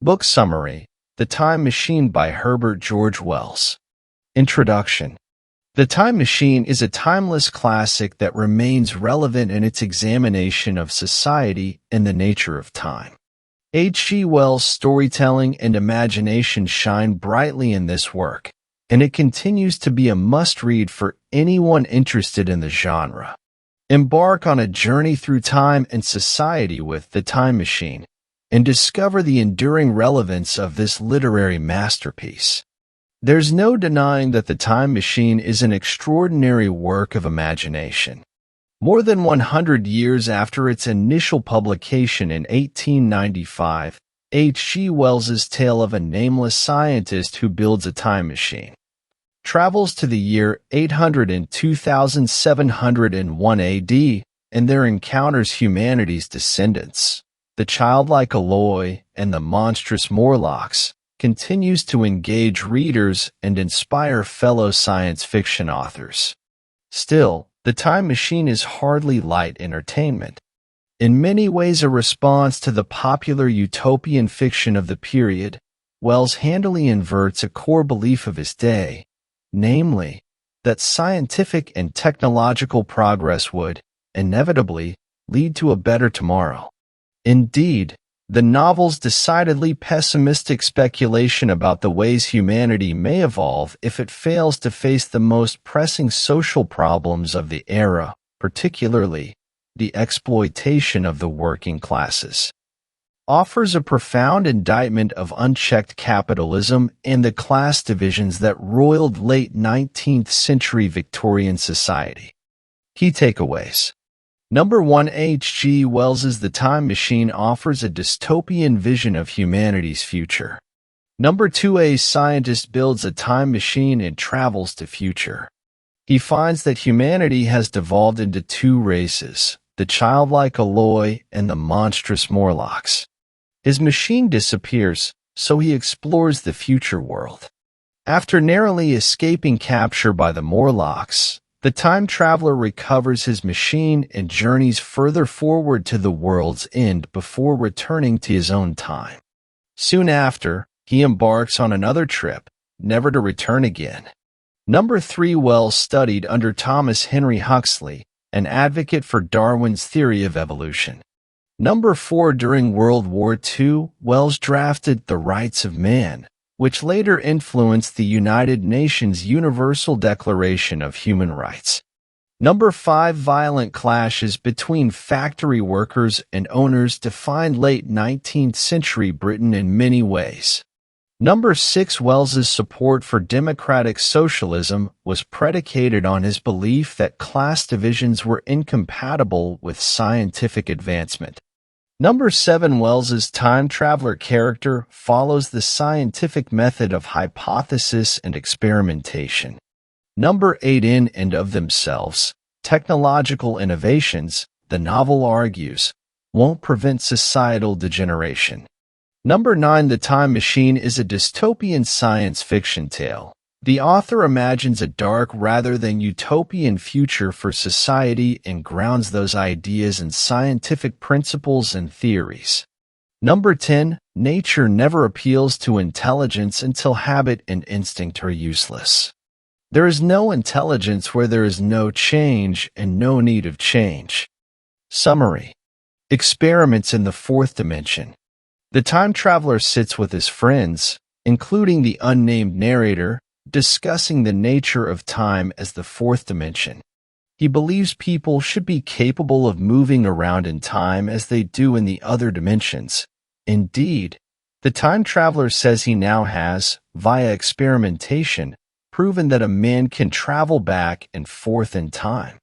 Book Summary: The Time Machine by Herbert George Wells. Introduction. The Time Machine is a timeless classic that remains relevant in its examination of society and the nature of time. H. G. Wells' storytelling and imagination shine brightly in this work, and it continues to be a must-read for anyone interested in the genre. Embark on a journey through time and society with The Time Machine, and discover the enduring relevance of this literary masterpiece. There's no denying that The Time Machine is an extraordinary work of imagination. More than 100 years after its initial publication in 1895, H. G. Wells's tale of a nameless scientist who builds a time machine travels to the year 800 and 2701 AD, and there encounters humanity's descendants. The childlike Aloy and the monstrous Morlocks continues to engage readers and inspire fellow science fiction authors. Still, The Time Machine is hardly light entertainment. In many ways a response to the popular utopian fiction of the period, Wells handily inverts a core belief of his day, namely, that scientific and technological progress would, inevitably, lead to a better tomorrow. Indeed, the novel's decidedly pessimistic speculation about the ways humanity may evolve if it fails to face the most pressing social problems of the era, particularly the exploitation of the working classes, offers a profound indictment of unchecked capitalism and the class divisions that roiled late 19th century Victorian society. Key takeaways. Number 1. H. G. Wells's The Time Machine offers a dystopian vision of humanity's future. Number 2. A scientist builds a time machine and travels to future. He finds that humanity has devolved into two races, the childlike Aloy and the monstrous Morlocks. His machine disappears, so he explores the future world. After narrowly escaping capture by the Morlocks, the time traveler recovers his machine and journeys further forward to the world's end before returning to his own time. Soon after, he embarks on another trip, never to return again. Number 3. Wells studied under Thomas Henry Huxley, an advocate for Darwin's theory of evolution. Number 4. During World War II, Wells drafted The Rights of Man, which later influenced the United Nations Universal Declaration of Human Rights. Number 5. Violent clashes between factory workers and owners defined late 19th century Britain in many ways. Number 6. Wells's support for democratic socialism was predicated on his belief that class divisions were incompatible with scientific advancement. Number 7. Wells's time traveler character follows the scientific method of hypothesis and experimentation. Number 8. In and of themselves, technological innovations, the novel argues, won't prevent societal degeneration. Number 9. The Time Machine is a dystopian science fiction tale. The author imagines a dark rather than utopian future for society and grounds those ideas in scientific principles and theories. Number 10. Nature never appeals to intelligence until habit and instinct are useless. There is no intelligence where there is no change and no need of change. Summary. Experiments in the fourth dimension. The time traveler sits with his friends, including the unnamed narrator, discussing the nature of time as the fourth dimension. He believes people should be capable of moving around in time as they do in the other dimensions. Indeed, the time traveler says he now has, via experimentation, proven that a man can travel back and forth in time.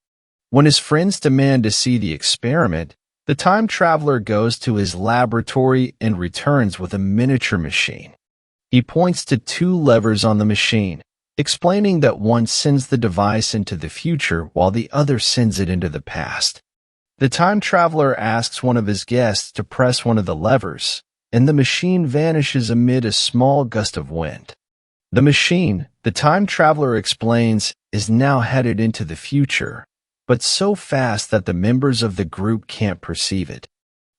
When his friends demand to see the experiment, the time traveler goes to his laboratory and returns with a miniature machine. He points to two levers on the machine, explaining that one sends the device into the future while the other sends it into the past. The time traveler asks one of his guests to press one of the levers, and the machine vanishes amid a small gust of wind. The machine, the time traveler explains, is now headed into the future, but so fast that the members of the group can't perceive it.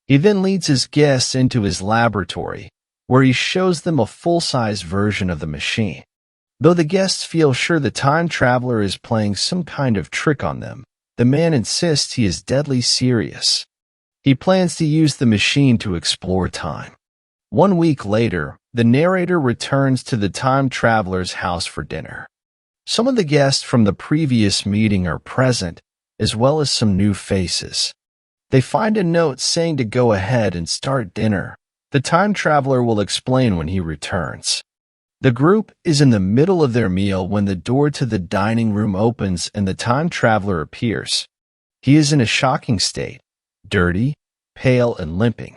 He then leads his guests into his laboratory, where he shows them a full-size version of the machine. Though the guests feel sure the time traveler is playing some kind of trick on them, the man insists he is deadly serious. He plans to use the machine to explore time. 1 week later, the narrator returns to the time traveler's house for dinner. Some of the guests from the previous meeting are present, as well as some new faces. They find a note saying to go ahead and start dinner. The time traveler will explain when he returns. The group is in the middle of their meal when the door to the dining room opens and the time traveler appears. He is in a shocking state, dirty, pale, and limping.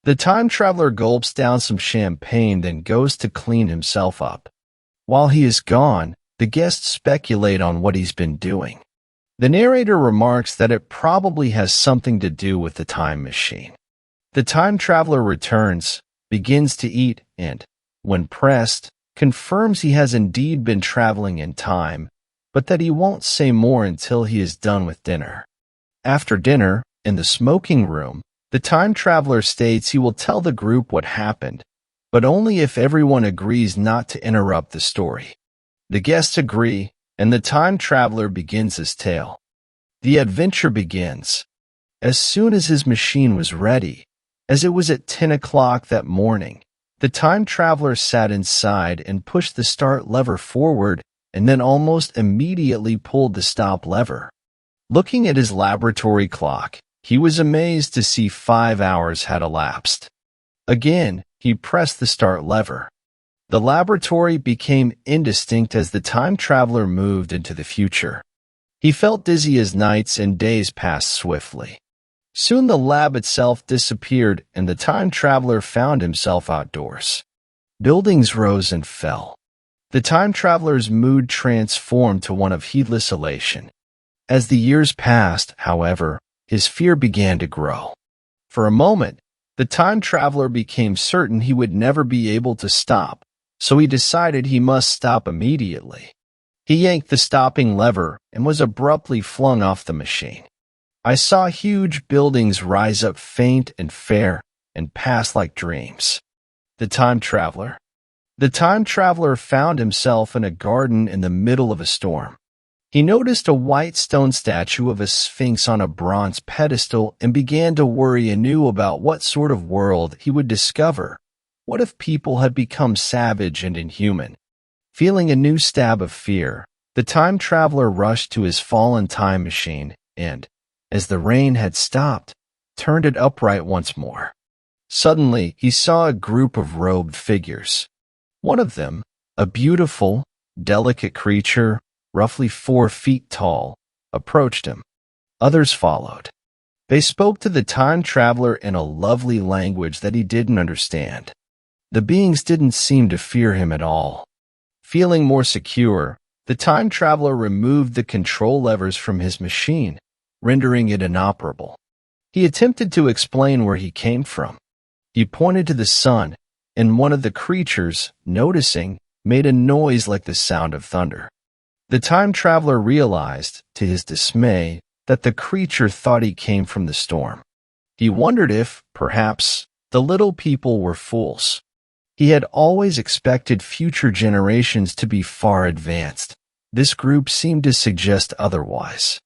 The time traveler gulps down some champagne, then goes to clean himself up. While he is gone, the guests speculate on what he's been doing. The narrator remarks that it probably has something to do with the time machine. The time traveler returns, begins to eat, and, when pressed, confirms he has indeed been traveling in time, but that he won't say more until he is done with dinner. After dinner, in the smoking room, the time traveler states he will tell the group what happened, but only if everyone agrees not to interrupt the story. The guests agree, and the time traveler begins his tale. The adventure begins. As soon as his machine was ready, as it was at 10 o'clock that morning, the time traveler sat inside and pushed the start lever forward and then almost immediately pulled the stop lever. Looking at his laboratory clock, he was amazed to see 5 hours had elapsed. Again, he pressed the start lever. The laboratory became indistinct as the time traveler moved into the future. He felt dizzy as nights and days passed swiftly. Soon the lab itself disappeared and the time traveler found himself outdoors. Buildings rose and fell. The time traveler's mood transformed to one of heedless elation. As the years passed, however, his fear began to grow. For a moment, the time traveler became certain he would never be able to stop, so he decided he must stop immediately. He yanked the stopping lever and was abruptly flung off the machine. I saw huge buildings rise up faint and fair and pass like dreams. The time traveler. The time traveler found himself in a garden in the middle of a storm. He noticed a white stone statue of a sphinx on a bronze pedestal and began to worry anew about what sort of world he would discover. What if people had become savage and inhuman? Feeling a new stab of fear, the time traveler rushed to his fallen time machine and, as the rain had stopped, turned it upright once more. Suddenly, he saw a group of robed figures. One of them, a beautiful, delicate creature, roughly 4 feet tall, approached him. Others followed. They spoke to the time traveler in a lovely language that he didn't understand. The beings didn't seem to fear him at all. Feeling more secure, the time traveler removed the control levers from his machine, rendering it inoperable. He attempted to explain where he came from. He pointed to the sun, and one of the creatures, noticing, made a noise like the sound of thunder. The time traveler realized, to his dismay, that the creature thought he came from the storm. He wondered if, perhaps, the little people were fools. He had always expected future generations to be far advanced. This group seemed to suggest otherwise.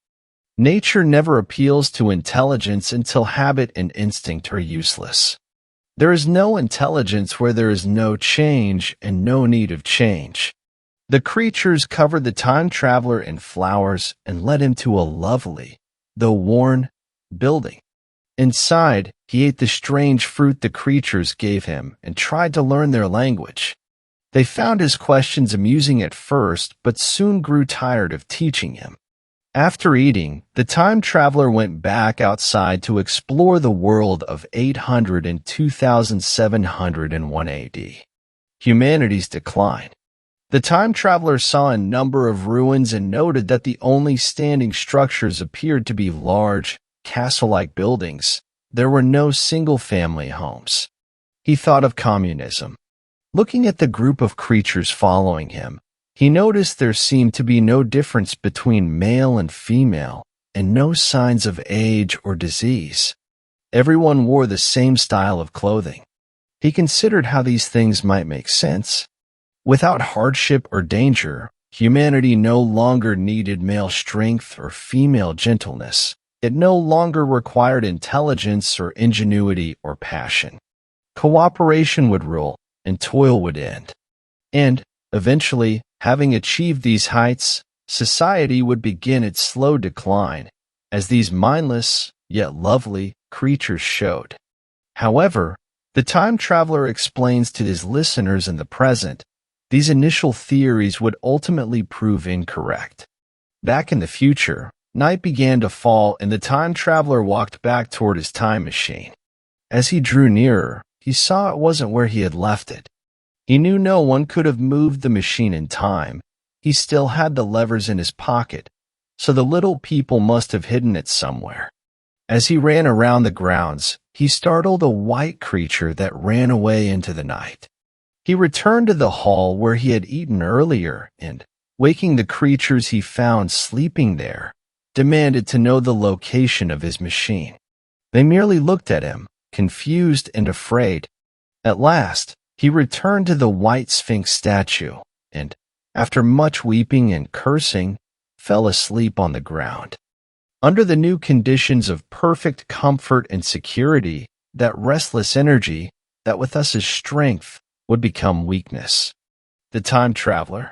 Nature never appeals to intelligence until habit and instinct are useless. There is no intelligence where there is no change and no need of change. The creatures covered the time traveler in flowers and led him to a lovely, though worn, building. Inside, he ate the strange fruit the creatures gave him and tried to learn their language. They found his questions amusing at first, but soon grew tired of teaching him. After eating, the time traveler went back outside to explore the world of 800 and 2701 AD. Humanity's decline. The time traveler saw a number of ruins and noted that the only standing structures appeared to be large, castle-like buildings. There were no single-family homes. He thought of communism. Looking at the group of creatures following him, he noticed there seemed to be no difference between male and female, and no signs of age or disease. Everyone wore the same style of clothing. He considered how these things might make sense. Without hardship or danger, humanity no longer needed male strength or female gentleness. It no longer required intelligence or ingenuity or passion. Cooperation would rule, and toil would end. And, eventually, having achieved these heights, society would begin its slow decline, as these mindless, yet lovely, creatures showed. However, the time traveler explains to his listeners in the present, these initial theories would ultimately prove incorrect. Back in the future, night began to fall and the time traveler walked back toward his time machine. As he drew nearer, he saw it wasn't where he had left it. He knew no one could have moved the machine in time. He still had the levers in his pocket, so the little people must have hidden it somewhere. As he ran around the grounds, he startled a white creature that ran away into the night. He returned to the hall where he had eaten earlier and, waking the creatures he found sleeping there, demanded to know the location of his machine. They merely looked at him, confused and afraid. At last, he returned to the white Sphinx statue and, after much weeping and cursing, fell asleep on the ground. Under the new conditions of perfect comfort and security, that restless energy, that with us is strength, would become weakness. The time traveler.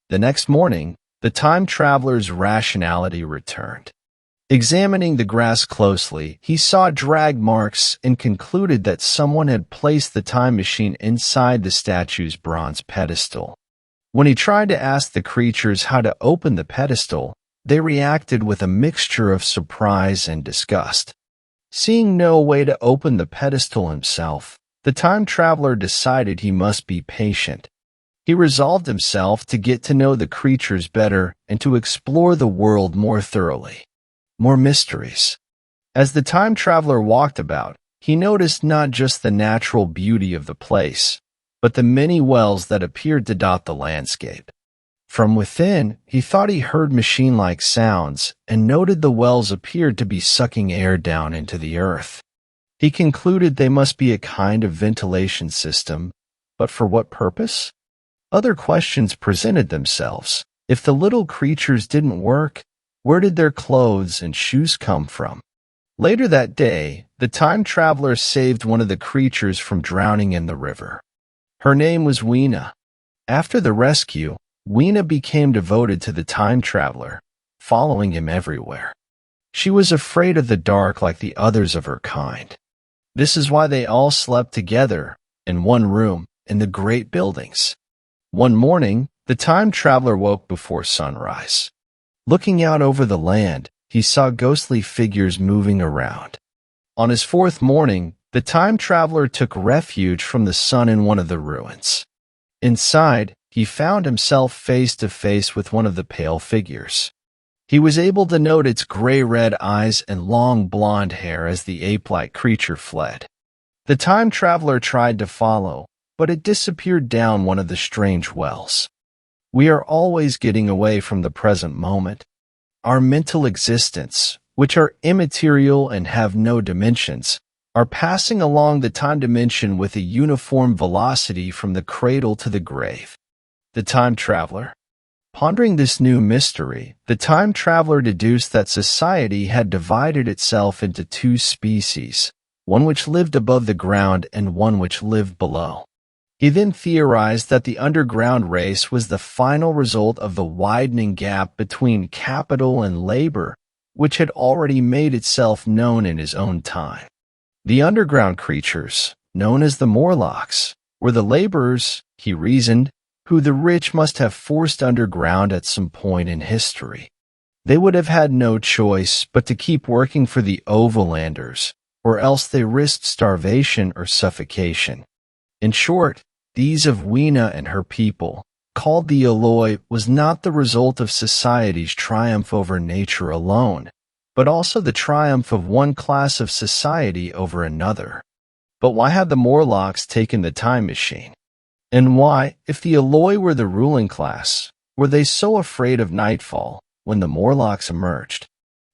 The next morning, the time traveler's rationality returned. Examining the grass closely, he saw drag marks and concluded that someone had placed the time machine inside the statue's bronze pedestal. When he tried to ask the creatures how to open the pedestal, they reacted with a mixture of surprise and disgust. Seeing no way to open the pedestal himself, the time traveler decided he must be patient. He resolved himself to get to know the creatures better and to explore the world more thoroughly. More mysteries. As the time traveler walked about, he noticed not just the natural beauty of the place, but the many wells that appeared to dot the landscape. From within, he thought he heard machine-like sounds and noted the wells appeared to be sucking air down into the earth. He concluded they must be a kind of ventilation system, but for what purpose? Other questions presented themselves. If the little creatures didn't work, where did their clothes and shoes come from? Later that day, the time traveler saved one of the creatures from drowning in the river. Her name was Weena. After the rescue, Weena became devoted to the time traveler, following him everywhere. She was afraid of the dark like the others of her kind. This is why they all slept together, in one room, in the great buildings. One morning, the time traveler woke before sunrise. Looking out over the land, he saw ghostly figures moving around. On his fourth morning, the time traveler took refuge from the sun in one of the ruins. Inside, he found himself face to face with one of the pale figures. He was able to note its gray-red eyes and long blonde hair as the ape-like creature fled. The time traveler tried to follow, but it disappeared down one of the strange wells. We are always getting away from the present moment. Our mental existence, which are immaterial and have no dimensions, are passing along the time dimension with a uniform velocity from the cradle to the grave. The time traveler. Pondering this new mystery, the time traveler deduced that society had divided itself into two species, one which lived above the ground and one which lived below. He then theorized that the underground race was the final result of the widening gap between capital and labor, which had already made itself known in his own time. The underground creatures, known as the Morlocks, were the laborers, he reasoned, who the rich must have forced underground at some point in history. They would have had no choice but to keep working for the Overlanders, or else they risked starvation or suffocation. In short, these of Weena and her people, called the Eloi, was not the result of society's triumph over nature alone, but also the triumph of one class of society over another. But why had the Morlocks taken the time machine? And why, if the Eloi were the ruling class, were they so afraid of nightfall when the Morlocks emerged?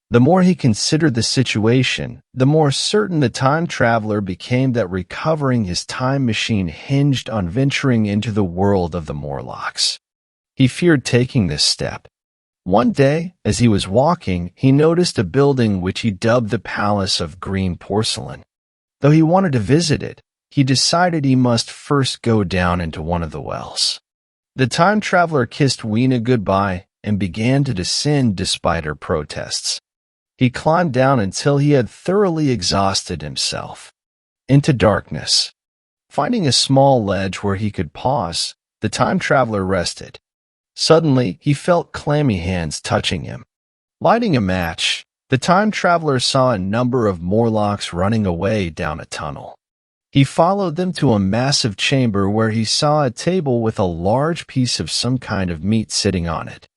The more he considered the situation, the more certain the time traveler became that recovering his time machine hinged on venturing into the world of the Morlocks. He feared taking this step. One day, as he was walking, he noticed a building which he dubbed the Palace of Green Porcelain. Though he wanted to visit it, he decided he must first go down into one of the wells. The time traveler kissed Weena goodbye and began to descend despite her protests. He climbed down until he had thoroughly exhausted himself. Into darkness. Finding a small ledge where he could pause, the time traveler rested. Suddenly, he felt clammy hands touching him. Lighting a match, the time traveler saw a number of Morlocks running away down a tunnel. He followed them to a massive chamber where he saw a table with a large piece of some kind of meat sitting on it.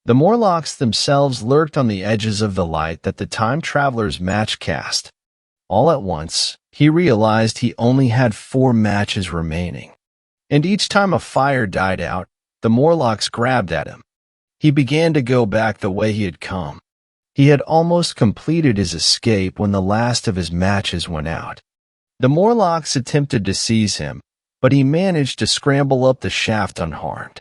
The Morlocks themselves lurked on the edges of the light that the time traveler's match cast. All at once, he realized he only had 4 matches remaining. And each time a fire died out, the Morlocks grabbed at him. He began to go back the way he had come. He had almost completed his escape when the last of his matches went out. The Morlocks attempted to seize him, but he managed to scramble up the shaft unharmed.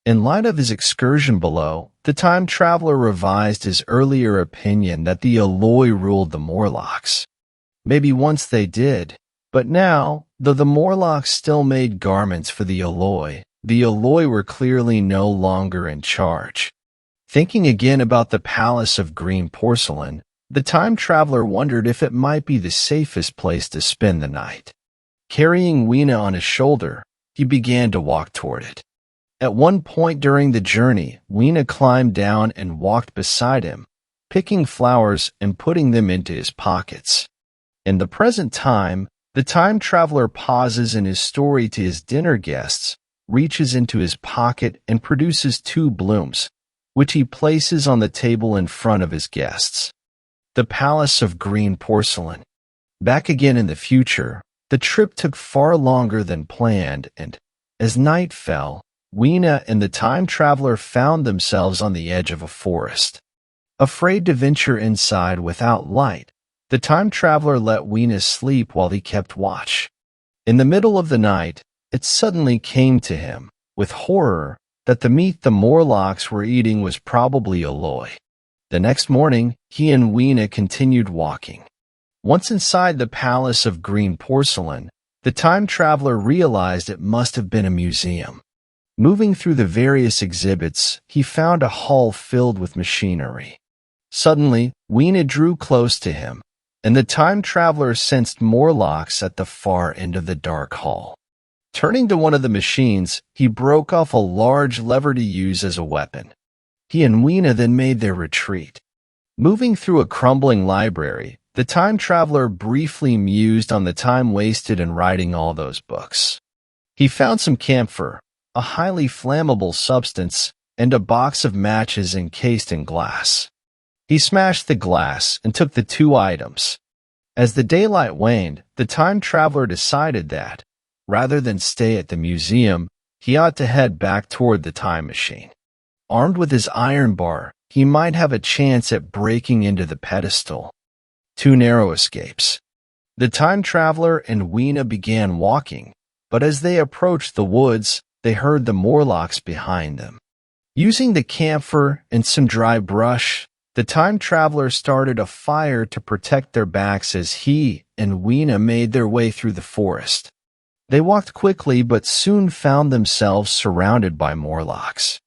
In light of his excursion below, the time traveler revised his earlier opinion that the Alloy ruled the Morlocks. Maybe once they did, but now, though the Morlocks still made garments for the Alloy were clearly no longer in charge. Thinking again about the Palace of Green Porcelain, the time traveler wondered if it might be the safest place to spend the night. Carrying Weena on his shoulder, he began to walk toward it. At one point during the journey, Weena climbed down and walked beside him, picking flowers and putting them into his pockets. In the present time, the time traveler pauses in his story to his dinner guests, reaches into his pocket and produces 2 blooms, which he places on the table in front of his guests. The Palace of Green Porcelain. Back again in the future, the trip took far longer than planned, and as night fell, Weena and the time traveler found themselves on the edge of a forest. Afraid to venture inside without light, the time traveler let Weena sleep while he kept watch. In the middle of the night, it suddenly came to him, with horror, that the meat the Morlocks were eating was probably Alloy. The next morning, he and Weena continued walking. Once inside the Palace of Green Porcelain, the time traveler realized it must have been a museum. Moving through the various exhibits, he found a hall filled with machinery. Suddenly, Weena drew close to him, and the time traveler sensed Morlocks at the far end of the dark hall. Turning to one of the machines, he broke off a large lever to use as a weapon. He and Weena then made their retreat. Moving through a crumbling library, the time traveler briefly mused on the time wasted in writing all those books. He found some camphor, a highly flammable substance, and a box of matches encased in glass. He smashed the glass and took the 2 items. As the daylight waned, the time traveler decided that, rather than stay at the museum, he ought to head back toward the time machine. Armed with his iron bar, he might have a chance at breaking into the pedestal. 2 narrow escapes. The time traveler and Weena began walking, but as they approached the woods, they heard the Morlocks behind them. Using the camphor and some dry brush, the time traveler started a fire to protect their backs as he and Weena made their way through the forest. They walked quickly but soon found themselves surrounded by Morlocks.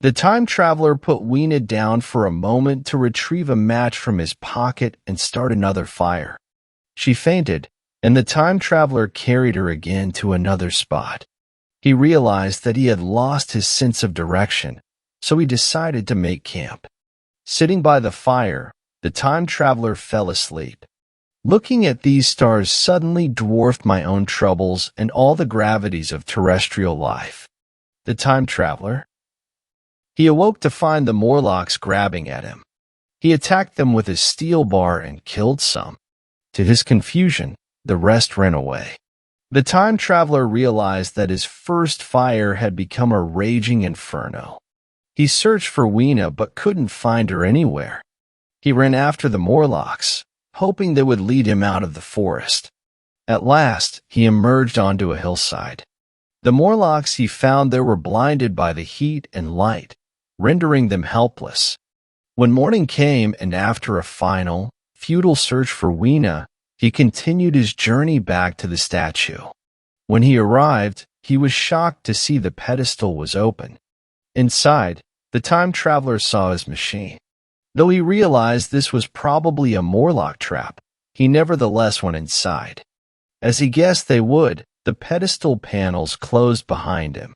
The time traveler put Weena down for a moment to retrieve a match from his pocket and start another fire. She fainted, and the time traveler carried her again to another spot. He realized that he had lost his sense of direction, so he decided to make camp. Sitting by the fire, the time traveler fell asleep. Looking at these stars suddenly dwarfed my own troubles and all the gravities of terrestrial life. The time traveler. He awoke to find the Morlocks grabbing at him. He attacked them with his steel bar and killed some. To his confusion, the rest ran away. The time traveler realized that his first fire had become a raging inferno. He searched for Weena but couldn't find her anywhere. He ran after the Morlocks, hoping they would lead him out of the forest. At last, he emerged onto a hillside. The Morlocks he found there were blinded by the heat and light, rendering them helpless. When morning came and after a final, futile search for Weena, he continued his journey back to the statue. When he arrived, he was shocked to see the pedestal was open. Inside, the time traveler saw his machine. Though he realized this was probably a Morlock trap, he nevertheless went inside. As he guessed they would, the pedestal panels closed behind him.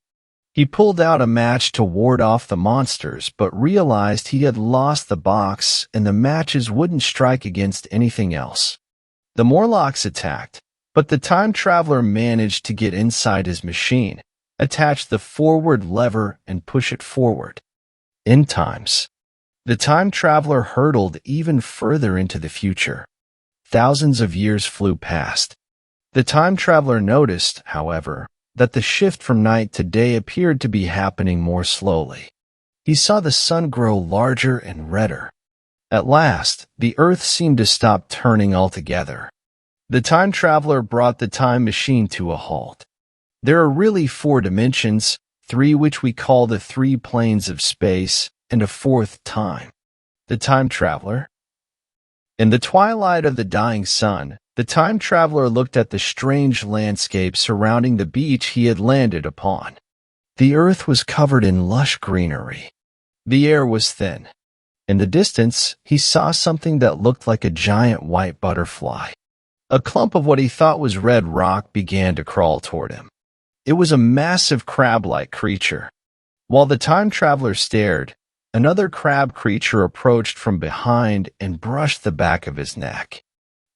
He pulled out a match to ward off the monsters, but realized he had lost the box and the matches wouldn't strike against anything else. The Morlocks attacked, but the time traveler managed to get inside his machine, attach the forward lever, and push it forward. End times. The time traveler hurtled even further into the future. Thousands of years flew past. The time traveler noticed, however, that the shift from night to day appeared to be happening more slowly. He saw the sun grow larger and redder. At last, the earth seemed to stop turning altogether. The time traveler brought the time machine to a halt. There are really 4 dimensions, 3 which we call the 3 planes of space, and a 4th time. The time traveler. In the twilight of the dying sun, the time traveler looked at the strange landscape surrounding the beach he had landed upon. The earth was covered in lush greenery. The air was thin. In the distance, he saw something that looked like a giant white butterfly. A clump of what he thought was red rock began to crawl toward him. It was a massive crab-like creature. While the time traveler stared, another crab creature approached from behind and brushed the back of his neck.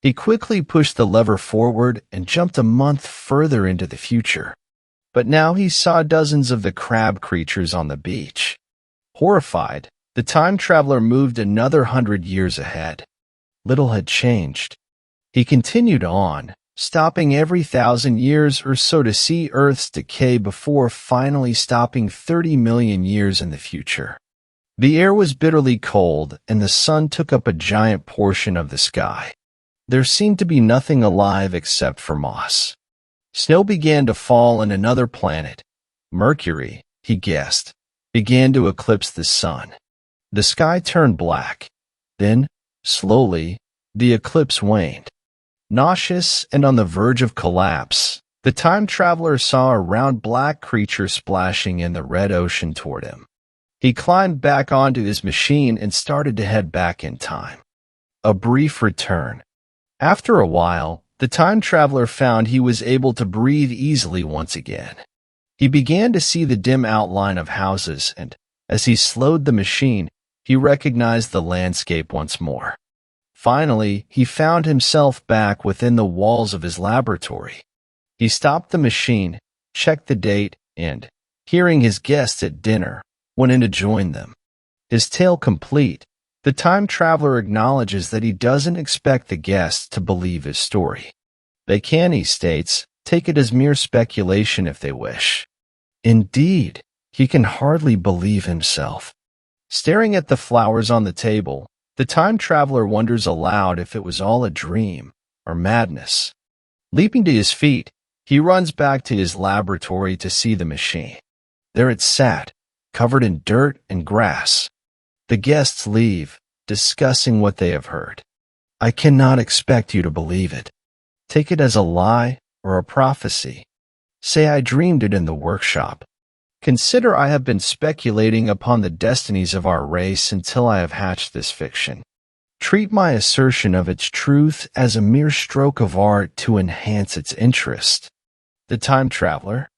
He quickly pushed the lever forward and jumped a month further into the future. But now he saw dozens of the crab creatures on the beach. Horrified, the time traveler moved another 100 years ahead. Little had changed. He continued on, stopping every 1,000 years or so to see Earth's decay before finally stopping 30 million years in the future. The air was bitterly cold, and the sun took up a giant portion of the sky. There seemed to be nothing alive except for moss. Snow began to fall on another planet. Mercury, he guessed, began to eclipse the sun. The sky turned black. Then, slowly, the eclipse waned. Nauseous and on the verge of collapse, the time traveler saw a round black creature splashing in the red ocean toward him. He climbed back onto his machine and started to head back in time. A brief return. After a while, the time traveler found he was able to breathe easily once again. He began to see the dim outline of houses, and as he slowed the machine, he recognized the landscape once more. Finally, he found himself back within the walls of his laboratory. He stopped the machine, checked the date, and, hearing his guests at dinner, went in to join them. His tale complete, the time traveler acknowledges that he doesn't expect the guests to believe his story. They can, he states, take it as mere speculation if they wish. Indeed, he can hardly believe himself. Staring at the flowers on the table, the time traveler wonders aloud if it was all a dream or madness. Leaping to his feet, he runs back to his laboratory to see the machine. There it sat, covered in dirt and grass. The guests leave, discussing what they have heard. I cannot expect you to believe it. Take it as a lie or a prophecy. Say I dreamed it in the workshop. Consider I have been speculating upon the destinies of our race until I have hatched this fiction. Treat my assertion of its truth as a mere stroke of art to enhance its interest. The time traveler.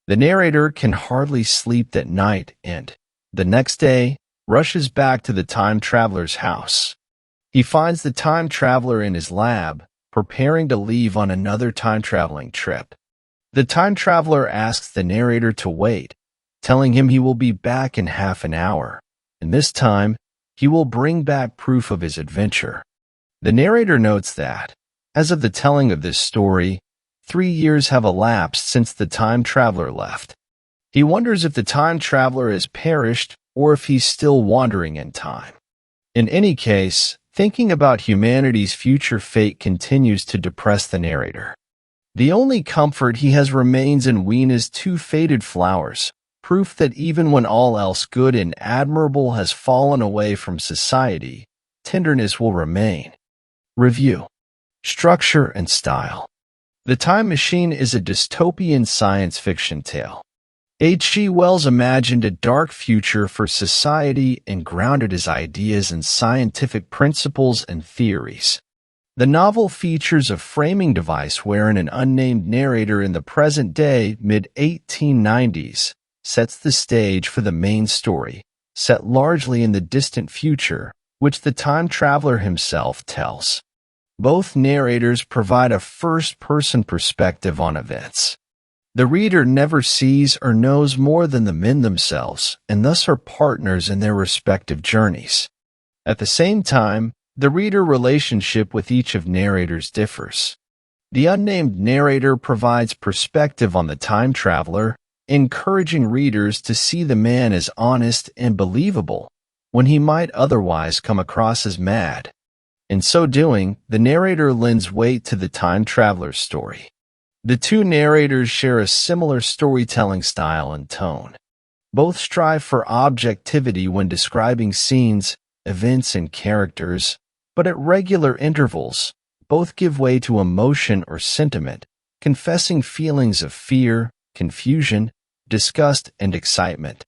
The narrator can hardly sleep that night and, the next day, rushes back to the time traveler's house. He finds the time traveler in his lab, preparing to leave on another time-traveling trip. The time traveler asks the narrator to wait, telling him he will be back in half an hour, and this time, he will bring back proof of his adventure. The narrator notes that, as of the telling of this story, 3 years have elapsed since the time traveler left. He wonders if the time traveler has perished or if he's still wandering in time. In any case, thinking about humanity's future fate continues to depress the narrator. The only comfort he has remains in Weena's two faded flowers, proof that even when all else good and admirable has fallen away from society, tenderness will remain. Review. Structure and style. The Time Machine is a dystopian science fiction tale. H.G. Wells imagined a dark future for society and grounded his ideas in scientific principles and theories. The novel features a framing device wherein an unnamed narrator in the present-day mid-1890s sets the stage for the main story, set largely in the distant future, which the time traveler himself tells. Both narrators provide a first-person perspective on events. The reader never sees or knows more than the men themselves, and thus are partners in their respective journeys. At the same time, the reader relationship with each of narrators differs. The unnamed narrator provides perspective on the time traveler, encouraging readers to see the man as honest and believable, when he might otherwise come across as mad. In so doing, the narrator lends weight to the time traveler's story. The two narrators share a similar storytelling style and tone. Both strive for objectivity when describing scenes, events, and characters, but at regular intervals, both give way to emotion or sentiment, confessing feelings of fear, confusion, disgust, and excitement.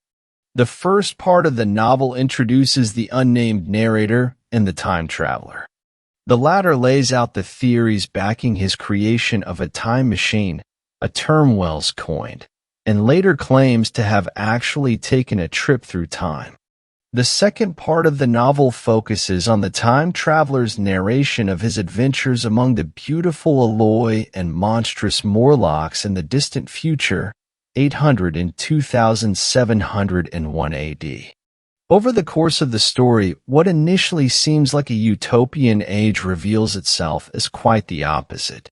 The first part of the novel introduces the unnamed narrator and the time traveler. The latter lays out the theories backing his creation of a time machine, a term Wells coined, and later claims to have actually taken a trip through time. The second part of the novel focuses on the time traveler's narration of his adventures among the beautiful Aloy and monstrous Morlocks in the distant future, 800 and 2701 AD. Over the course of the story, what initially seems like a utopian age reveals itself as quite the opposite.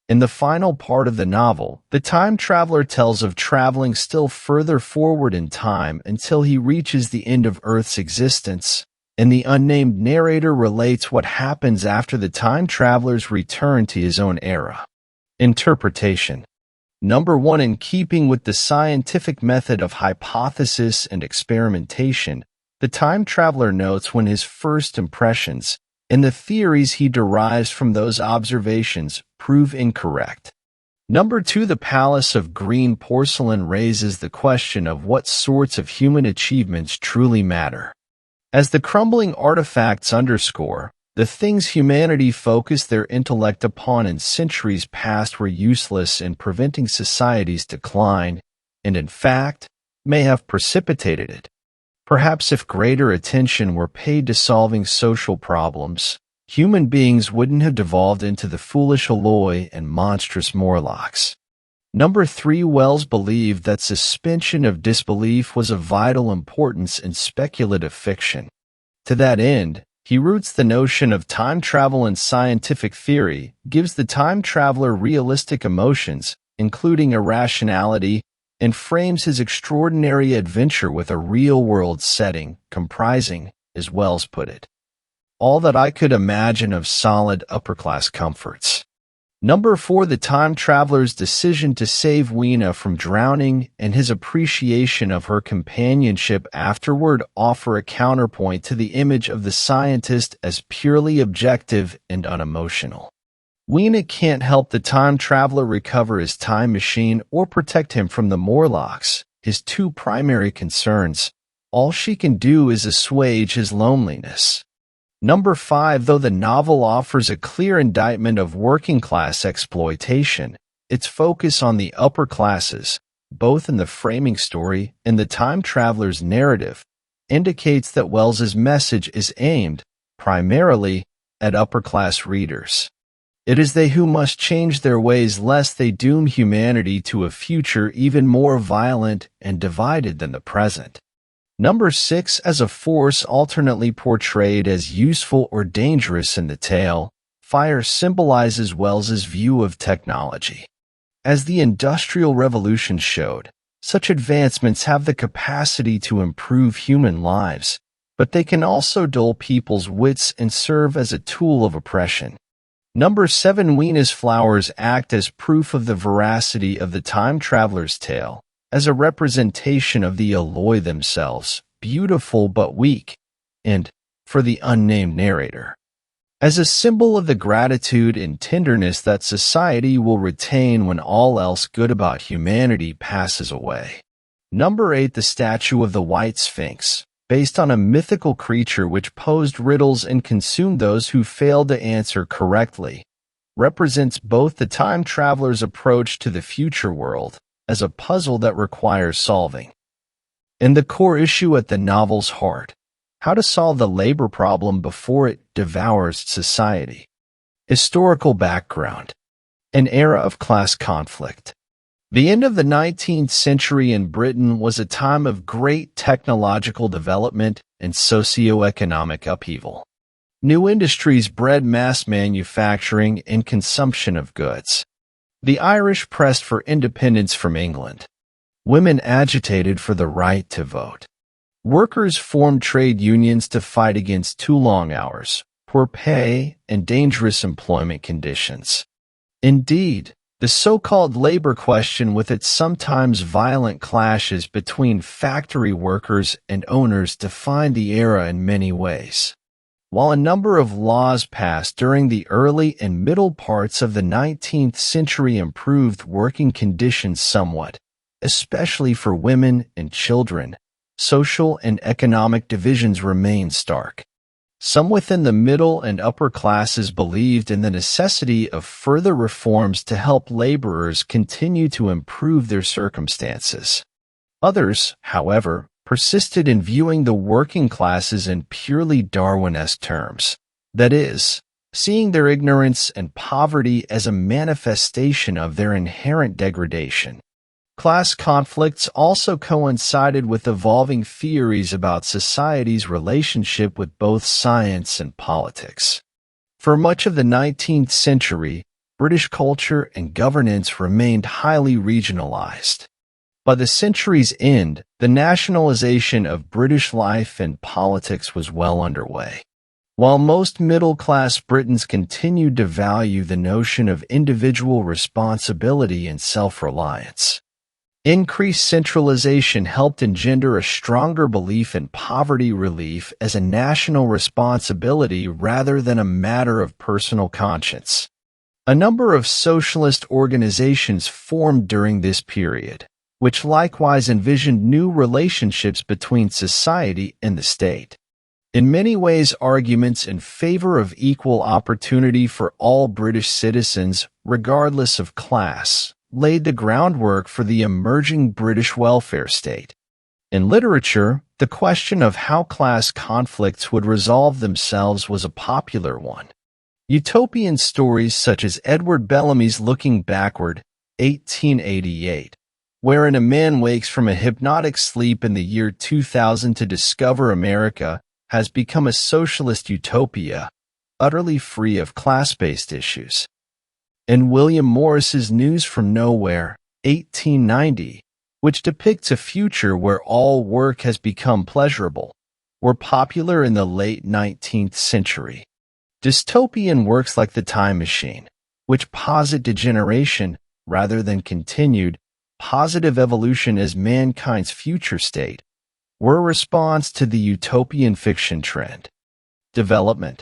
In the final part of the novel, the time traveler tells of traveling still further forward in time until he reaches the end of Earth's existence, and the unnamed narrator relates what happens after the time traveler's return to his own era. Interpretation. Number 1. In keeping with the scientific method of hypothesis and experimentation, the time traveler notes when his first impressions and the theories he derives from those observations prove incorrect. Number 2. The Palace of Green Porcelain raises the question of what sorts of human achievements truly matter. As the crumbling artifacts underscore, the things humanity focused their intellect upon in centuries past were useless in preventing society's decline, and in fact, may have precipitated it. Perhaps if greater attention were paid to solving social problems, human beings wouldn't have devolved into the foolish Aloy and monstrous Morlocks. Number 3. Wells believed that suspension of disbelief was of vital importance in speculative fiction. To that end, he roots the notion of time travel in scientific theory, gives the time traveler realistic emotions, including irrationality, and frames his extraordinary adventure with a real-world setting, comprising, as Wells put it, all that I could imagine of solid upper-class comforts. Number 4. The time traveler's decision to save Weena from drowning and his appreciation of her companionship afterward offer a counterpoint to the image of the scientist as purely objective and unemotional. Weena can't help the time traveler recover his time machine or protect him from the Morlocks, his two primary concerns. All she can do is assuage his loneliness. Number 5. Though the novel offers a clear indictment of working-class exploitation, its focus on the upper classes, both in the framing story and the time traveler's narrative, indicates that Wells's message is aimed, primarily, at upper-class readers. It is they who must change their ways lest they doom humanity to a future even more violent and divided than the present. Number 6. As a force alternately portrayed as useful or dangerous in the tale, fire symbolizes Wells's view of technology. As the Industrial Revolution showed, such advancements have the capacity to improve human lives, but they can also dull people's wits and serve as a tool of oppression. Number 7. Wena's flowers act as proof of the veracity of the time traveler's tale, as a representation of the Eloi themselves, beautiful but weak, and, for the unnamed narrator, as a symbol of the gratitude and tenderness that society will retain when all else good about humanity passes away. Number 8. The statue of the White Sphinx, based on a mythical creature which posed riddles and consumed those who failed to answer correctly, represents both the time traveler's approach to the future world as a puzzle that requires solving, and the core issue at the novel's heart: how to solve the labor problem before it devours society. Historical background: an era of class conflict. The end of the 19th century in Britain was a time of great technological development and socio-economic upheaval. New industries bred mass manufacturing and consumption of goods. The Irish pressed for independence from England. Women agitated for the right to vote. Workers formed trade unions to fight against too long hours, poor pay, and dangerous employment conditions. Indeed, the so-called labor question, with its sometimes violent clashes between factory workers and owners, defined the era in many ways. While a number of laws passed during the early and middle parts of the 19th century improved working conditions somewhat, especially for women and children, social and economic divisions remained stark. Some within the middle and upper classes believed in the necessity of further reforms to help laborers continue to improve their circumstances. Others, however, persisted in viewing the working classes in purely Darwinesque terms, that is, seeing their ignorance and poverty as a manifestation of their inherent degradation. Class conflicts also coincided with evolving theories about society's relationship with both science and politics. For much of the 19th century, British culture and governance remained highly regionalized. By the century's end, the nationalization of British life and politics was well underway. While most middle-class Britons continued to value the notion of individual responsibility and self-reliance, increased centralization helped engender a stronger belief in poverty relief as a national responsibility rather than a matter of personal conscience. A number of socialist organizations formed during this period, which likewise envisioned new relationships between society and the state. In many ways, arguments in favor of equal opportunity for all British citizens, regardless of class, laid the groundwork for the emerging British welfare state. In literature, the question of how class conflicts would resolve themselves was a popular one. Utopian stories such as Edward Bellamy's Looking Backward, 1888, wherein a man wakes from a hypnotic sleep in the year 2000 to discover America has become a socialist utopia, utterly free of class-based issues. And William Morris's News from Nowhere, 1890, which depicts a future where all work has become pleasurable, were popular in the late 19th century. Dystopian works like The Time Machine, which posit degeneration rather than continued positive evolution as mankind's future state, were a response to the utopian fiction trend. Development.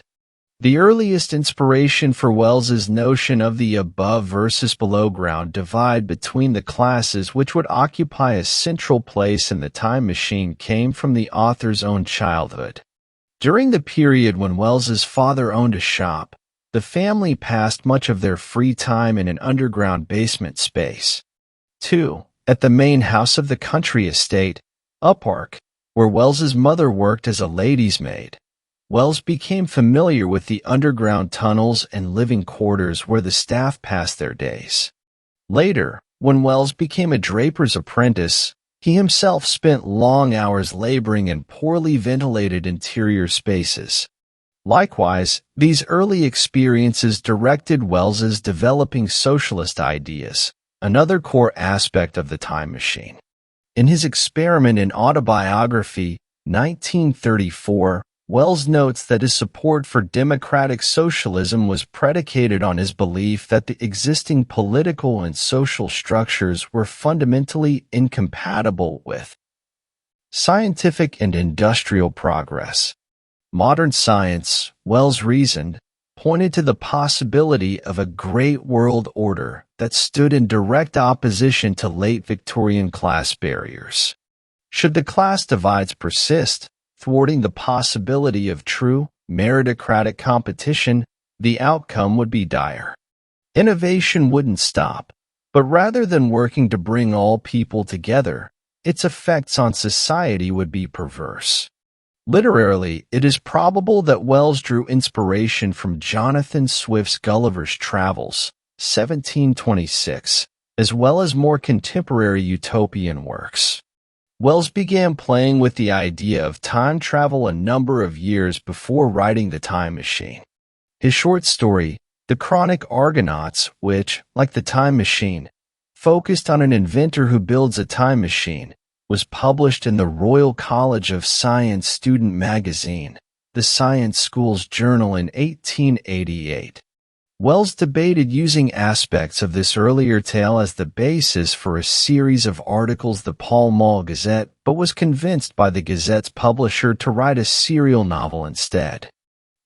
The earliest inspiration for Wells's notion of the above versus below ground divide between the classes which would occupy a central place in The Time Machine came from the author's own childhood. During the period when Wells's father owned a shop, the family passed much of their free time in an underground basement space. 2. At the main house of the country estate, Embark, where Wells's mother worked as a lady's maid, Wells became familiar with the underground tunnels and living quarters where the staff passed their days. Later, when Wells became a draper's apprentice, he himself spent long hours laboring in poorly ventilated interior spaces. Likewise, these early experiences directed Wells's developing socialist ideas, another core aspect of The Time Machine. In his experiment in autobiography, 1934, Wells notes that his support for democratic socialism was predicated on his belief that the existing political and social structures were fundamentally incompatible with scientific and industrial progress. Modern science, Wells reasoned, pointed to the possibility of a great world order that stood in direct opposition to late Victorian class barriers. Should the class divides persist, thwarting the possibility of true, meritocratic competition, the outcome would be dire. Innovation wouldn't stop, but rather than working to bring all people together, its effects on society would be perverse. Literally, it is probable that Wells drew inspiration from Jonathan Swift's Gulliver's Travels, 1726, as well as more contemporary utopian works. Wells began playing with the idea of time travel a number of years before writing The Time Machine. His short story, The Chronic Argonauts, which, like The Time Machine, focused on an inventor who builds a time machine, was published in the Royal College of Science student magazine, the Science School's Journal, in 1888. Wells debated using aspects of this earlier tale as the basis for a series of articles the Pall Mall Gazette, but was convinced by the Gazette's publisher to write a serial novel instead.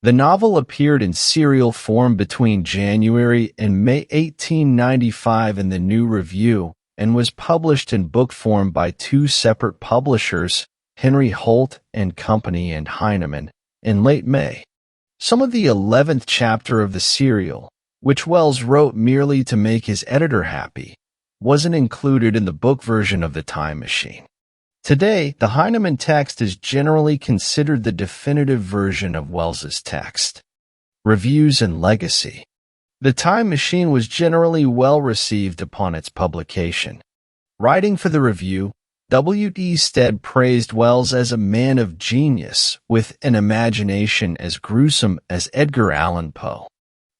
The novel appeared in serial form between January and May 1895 in the New Review and was published in book form by two separate publishers, Henry Holt and Company and Heinemann, in late May. Some of the 11th chapter of the serial, which Wells wrote merely to make his editor happy, wasn't included in the book version of The Time Machine. Today, the Heinemann text is generally considered the definitive version of Wells's text. Reviews and legacy. The Time Machine was generally well received upon its publication. Writing for the Review, W.D. Stead praised Wells as a man of genius, with an imagination as gruesome as Edgar Allan Poe.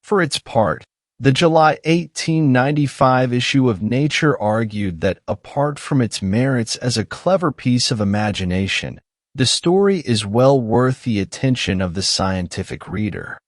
For its part, the July 1895 issue of Nature argued that, apart from its merits as a clever piece of imagination, the story is well worth the attention of the scientific reader.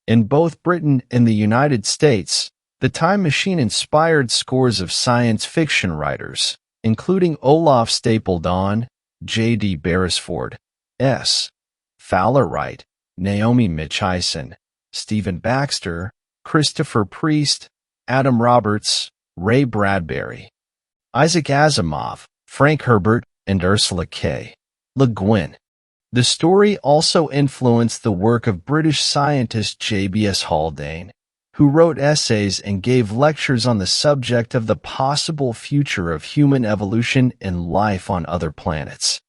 In both Britain and the United States, The Time Machine inspired scores of science fiction writers, including Olaf Stapledon, J.D. Beresford, S. Fowler Wright, Naomi Mitchison, Stephen Baxter, Christopher Priest, Adam Roberts, Ray Bradbury, Isaac Asimov, Frank Herbert, and Ursula K. Le Guin. The story also influenced the work of British scientist J.B.S. Haldane, who wrote essays and gave lectures on the subject of the possible future of human evolution and life on other planets.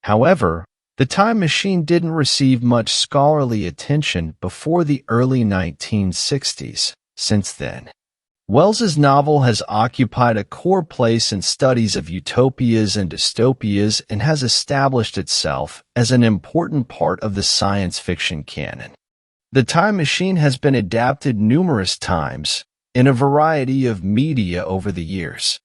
However, The Time Machine didn't receive much scholarly attention before the early 1960s. Since then, Wells's novel has occupied a core place in studies of utopias and dystopias and has established itself as an important part of the science fiction canon. The Time Machine has been adapted numerous times in a variety of media over the years.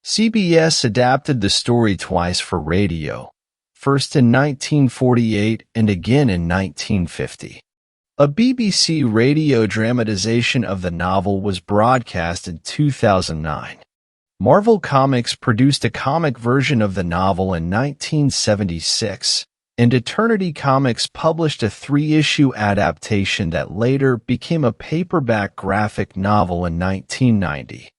CBS adapted the story twice for radio, first in 1948 and again in 1950. A BBC radio dramatization of the novel was broadcast in 2009. Marvel Comics produced a comic version of the novel in 1976, and Eternity Comics published a 3-issue adaptation that later became a paperback graphic novel in 1990.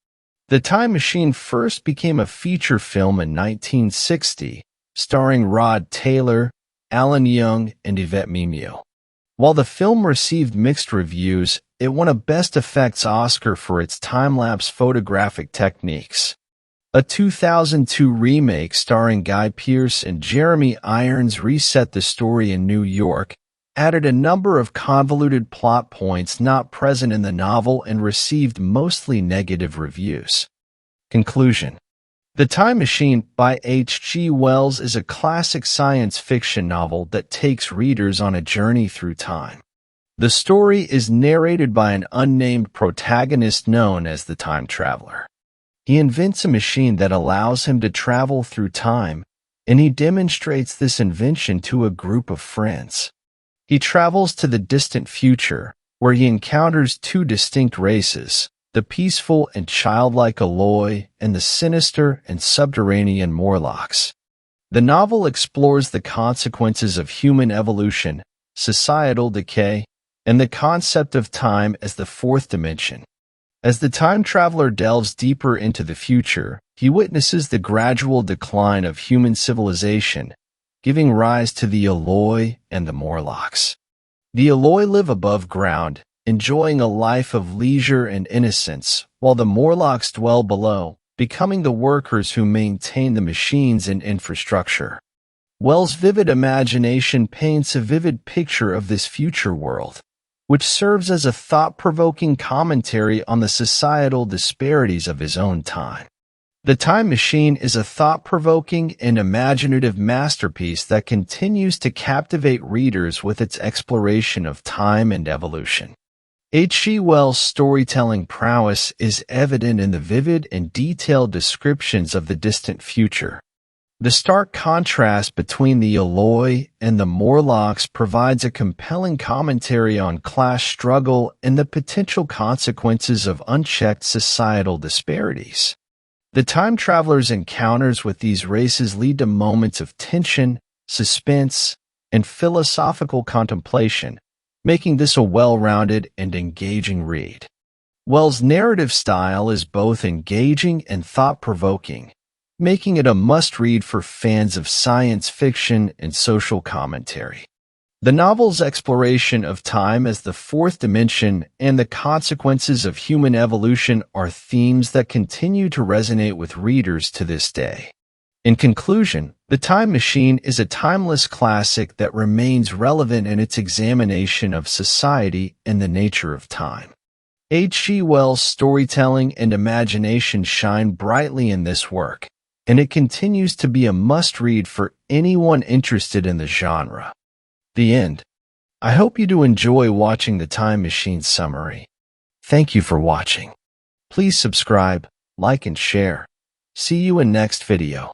The Time Machine first became a feature film in 1960, starring Rod Taylor, Alan Young, and Yvette Mimieux. While the film received mixed reviews, it won a Best Effects Oscar for its time-lapse photographic techniques. A 2002 remake starring Guy Pearce and Jeremy Irons reset the story in New York, added a number of convoluted plot points not present in the novel, and received mostly negative reviews. Conclusion. The Time Machine by H.G. Wells is a classic science fiction novel that takes readers on a journey through time. The story is narrated by an unnamed protagonist known as the Time Traveler. He invents a machine that allows him to travel through time, and he demonstrates this invention to a group of friends. He travels to the distant future, where he encounters two distinct races, the peaceful and childlike Alloy and the sinister and subterranean Morlocks. The novel explores the consequences of human evolution, societal decay, and the concept of time as the fourth dimension. As the time traveler delves deeper into the future, he witnesses the gradual decline of human civilization, giving rise to the Alloy and the Morlocks. The Alloy live above ground, enjoying a life of leisure and innocence, while the Morlocks dwell below, becoming the workers who maintain the machines and infrastructure. Wells' vivid imagination paints a vivid picture of this future world, which serves as a thought-provoking commentary on the societal disparities of his own time. The Time Machine is a thought-provoking and imaginative masterpiece that continues to captivate readers with its exploration of time and evolution. H.G. Wells' storytelling prowess is evident in the vivid and detailed descriptions of the distant future. The stark contrast between the Alloy and the Morlocks provides a compelling commentary on class struggle and the potential consequences of unchecked societal disparities. The time traveler's encounters with these races lead to moments of tension, suspense, and philosophical contemplation, making this a well-rounded and engaging read. Wells' narrative style is both engaging and thought-provoking, making it a must-read for fans of science fiction and social commentary. The novel's exploration of time as the fourth dimension and the consequences of human evolution are themes that continue to resonate with readers to this day. In conclusion, The Time Machine is a timeless classic that remains relevant in its examination of society and the nature of time. H.G. Wells' storytelling and imagination shine brightly in this work, and it continues to be a must-read for anyone interested in the genre. The end. I hope you do enjoy watching the Time Machine summary. Thank you for watching. Please subscribe, like, and share. See you in next video.